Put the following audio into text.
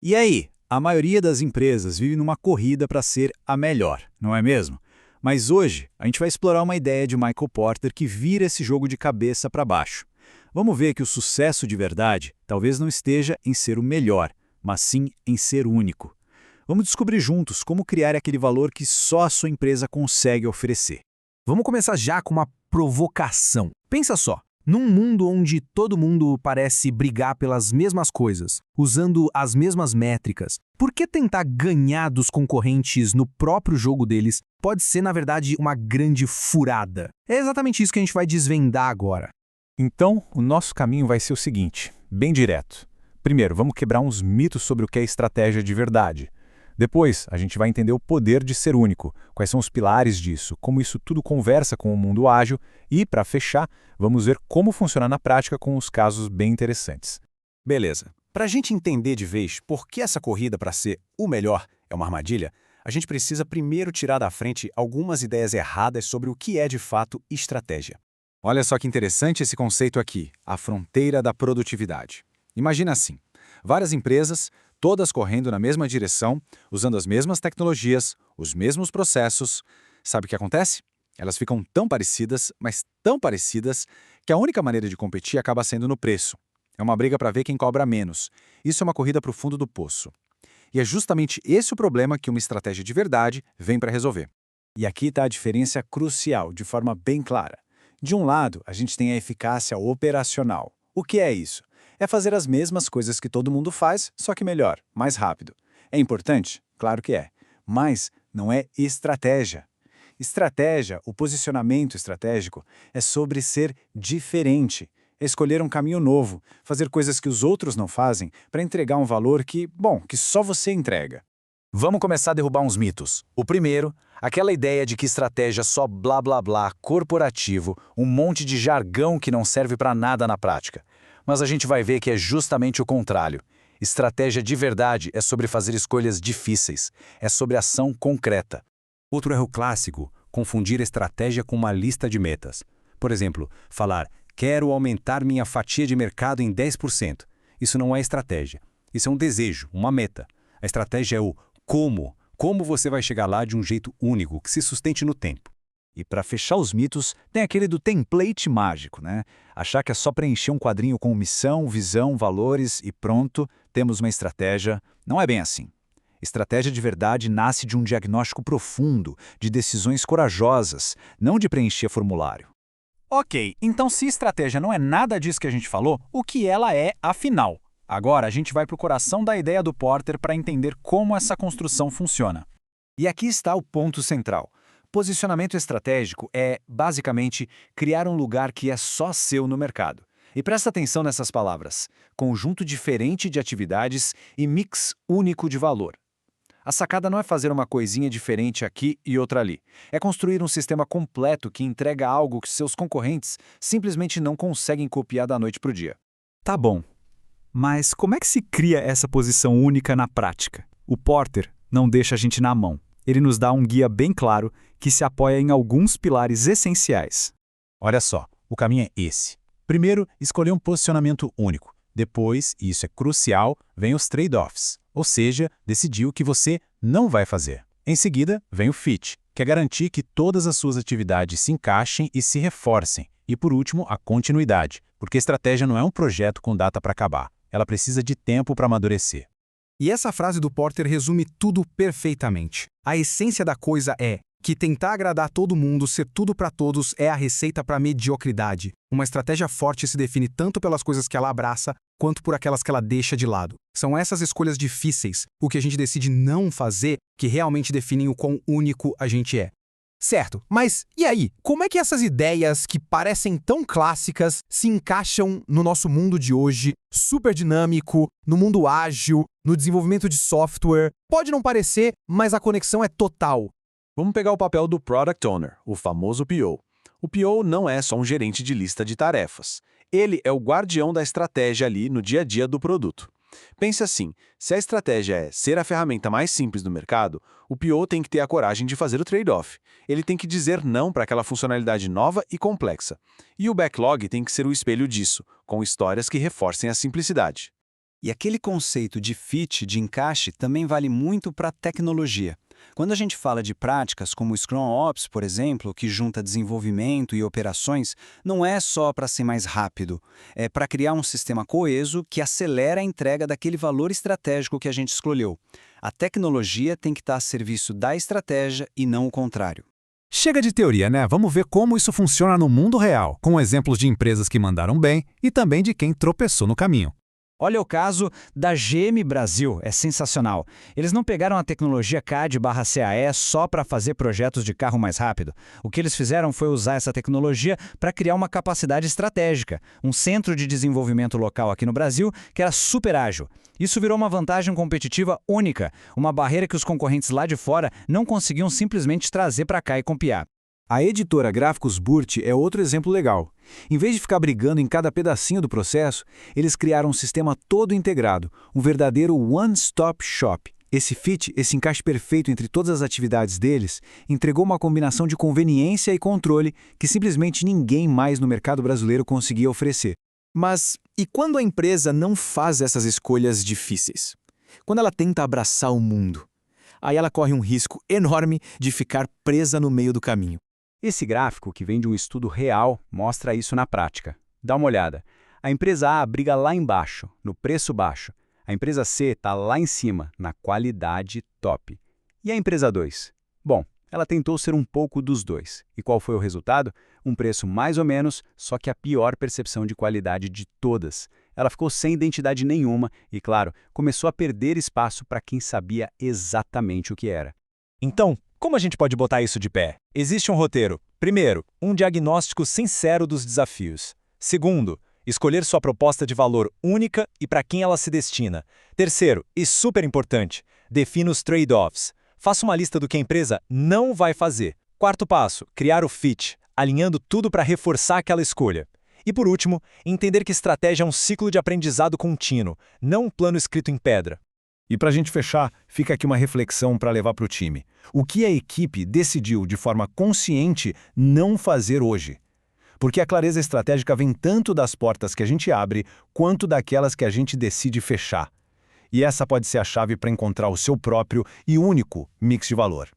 E aí, a maioria das empresas vive numa corrida para ser a melhor, não é mesmo? Mas hoje a gente vai explorar uma ideia de Michael Porter que vira esse jogo de cabeça para baixo. Vamos ver que o sucesso de verdade talvez não esteja em ser o melhor, mas sim em ser único. Vamos descobrir juntos como criar aquele valor que só a sua empresa consegue oferecer. Vamos começar já com uma provocação. Pensa só, num mundo onde todo mundo parece brigar pelas mesmas coisas, usando as mesmas métricas, por que tentar ganhar dos concorrentes no próprio jogo deles pode ser, na verdade, uma grande furada? É exatamente isso que a gente vai desvendar agora. Então, o nosso caminho vai ser o seguinte, bem direto. Primeiro, vamos quebrar uns mitos sobre o que é estratégia de verdade. Depois, a gente vai entender o poder de ser único, quais são os pilares disso, como isso tudo conversa com o mundo ágil e, para fechar, vamos ver como funciona na prática com os casos bem interessantes. Beleza. Para a gente entender de vez por que essa corrida para ser o melhor é uma armadilha, a gente precisa primeiro tirar da frente algumas ideias erradas sobre o que é de fato estratégia. Olha só que interessante esse conceito aqui, a fronteira da produtividade. Imagina assim, várias empresas, todas correndo na mesma direção, usando as mesmas tecnologias, os mesmos processos. Sabe o que acontece? Elas ficam tão parecidas, mas tão parecidas, que a única maneira de competir acaba sendo no preço. É uma briga para ver quem cobra menos. Isso é uma corrida para o fundo do poço. E é justamente esse o problema que uma estratégia de verdade vem para resolver. E aqui está a diferença crucial, de forma bem clara. De um lado, a gente tem a eficácia operacional. O que é isso? É fazer as mesmas coisas que todo mundo faz, só que melhor, mais rápido. É importante? Claro que é. Mas não é estratégia. Estratégia, o posicionamento estratégico, é sobre ser diferente. É escolher um caminho novo, fazer coisas que os outros não fazem para entregar um valor que só você entrega. Vamos começar a derrubar uns mitos. O primeiro, aquela ideia de que estratégia é só blá blá blá, corporativo, um monte de jargão que não serve para nada na prática. Mas a gente vai ver que é justamente o contrário. Estratégia de verdade é sobre fazer escolhas difíceis, é sobre ação concreta. Outro erro clássico, confundir estratégia com uma lista de metas. Por exemplo, falar, quero aumentar minha fatia de mercado em 10%. Isso não é estratégia. Isso é um desejo, uma meta. A estratégia é o como. Como você vai chegar lá de um jeito único, que se sustente no tempo. E para fechar os mitos, tem aquele do template mágico, né? Achar que é só preencher um quadrinho com missão, visão, valores e pronto, temos uma estratégia. Não é bem assim. Estratégia de verdade nasce de um diagnóstico profundo, de decisões corajosas, não de preencher formulário. Ok, então se estratégia não é nada disso que a gente falou, o que ela é, afinal? Agora a gente vai para o coração da ideia do Porter para entender como essa construção funciona. E aqui está o ponto central. Posicionamento estratégico é, basicamente, criar um lugar que é só seu no mercado. E presta atenção nessas palavras: conjunto diferente de atividades e mix único de valor. A sacada não é fazer uma coisinha diferente aqui e outra ali. É construir um sistema completo que entrega algo que seus concorrentes simplesmente não conseguem copiar da noite para o dia. Tá bom. Mas como é que se cria essa posição única na prática? O Porter não deixa a gente na mão. Ele nos dá um guia bem claro que se apoia em alguns pilares essenciais. Olha só, o caminho é esse. Primeiro, escolher um posicionamento único. Depois, e isso é crucial, vem os trade-offs, ou seja, decidir o que você não vai fazer. Em seguida, vem o fit, que é garantir que todas as suas atividades se encaixem e se reforcem. E por último, a continuidade, porque estratégia não é um projeto com data para acabar. Ela precisa de tempo para amadurecer. E essa frase do Porter resume tudo perfeitamente. A essência da coisa é que tentar agradar todo mundo, ser tudo para todos, é a receita para a mediocridade. Uma estratégia forte se define tanto pelas coisas que ela abraça, quanto por aquelas que ela deixa de lado. São essas escolhas difíceis, o que a gente decide não fazer, que realmente definem o quão único a gente é. Certo, mas e aí? Como é que essas ideias que parecem tão clássicas se encaixam no nosso mundo de hoje, super dinâmico, no mundo ágil, no desenvolvimento de software? Pode não parecer, mas a conexão é total. Vamos pegar o papel do Product Owner, o famoso PO. O PO não é só um gerente de lista de tarefas. Ele é o guardião da estratégia ali no dia a dia do produto. Pense assim, se a estratégia é ser a ferramenta mais simples do mercado, o PO tem que ter a coragem de fazer o trade-off. Ele tem que dizer não para aquela funcionalidade nova e complexa. E o backlog tem que ser o espelho disso, com histórias que reforcem a simplicidade. E aquele conceito de fit, de encaixe, também vale muito para a tecnologia. Quando a gente fala de práticas como o Scrum Ops, por exemplo, que junta desenvolvimento e operações, não é só para ser mais rápido, é para criar um sistema coeso que acelera a entrega daquele valor estratégico que a gente escolheu. A tecnologia tem que estar a serviço da estratégia e não o contrário. Chega de teoria, né? Vamos ver como isso funciona no mundo real, com exemplos de empresas que mandaram bem e também de quem tropeçou no caminho. Olha o caso da GM Brasil, é sensacional. Eles não pegaram a tecnologia CAD/CAE só para fazer projetos de carro mais rápido. O que eles fizeram foi usar essa tecnologia para criar uma capacidade estratégica, um centro de desenvolvimento local aqui no Brasil que era super ágil. Isso virou uma vantagem competitiva única, uma barreira que os concorrentes lá de fora não conseguiam simplesmente trazer para cá e copiar. A editora Gráficos Burt é outro exemplo legal. Em vez de ficar brigando em cada pedacinho do processo, eles criaram um sistema todo integrado, um verdadeiro one-stop shop. Esse fit, esse encaixe perfeito entre todas as atividades deles, entregou uma combinação de conveniência e controle que simplesmente ninguém mais no mercado brasileiro conseguia oferecer. Mas e quando a empresa não faz essas escolhas difíceis? Quando ela tenta abraçar o mundo? Aí ela corre um risco enorme de ficar presa no meio do caminho. Esse gráfico, que vem de um estudo real, mostra isso na prática. Dá uma olhada. A empresa A briga lá embaixo, no preço baixo. A empresa C está lá em cima, na qualidade top. E a empresa 2? Bom, ela tentou ser um pouco dos dois. E qual foi o resultado? Um preço mais ou menos, só que a pior percepção de qualidade de todas. Ela ficou sem identidade nenhuma e, claro, começou a perder espaço para quem sabia exatamente o que era. Então, como a gente pode botar isso de pé? Existe um roteiro. Primeiro, um diagnóstico sincero dos desafios. Segundo, escolher sua proposta de valor única e para quem ela se destina. Terceiro, e super importante, defina os trade-offs. Faça uma lista do que a empresa não vai fazer. Quarto passo, criar o fit, alinhando tudo para reforçar aquela escolha. E por último, entender que estratégia é um ciclo de aprendizado contínuo, não um plano escrito em pedra. E para a gente fechar, fica aqui uma reflexão para levar para o time. O que a equipe decidiu de forma consciente não fazer hoje? Porque a clareza estratégica vem tanto das portas que a gente abre, quanto daquelas que a gente decide fechar. E essa pode ser a chave para encontrar o seu próprio e único mix de valor.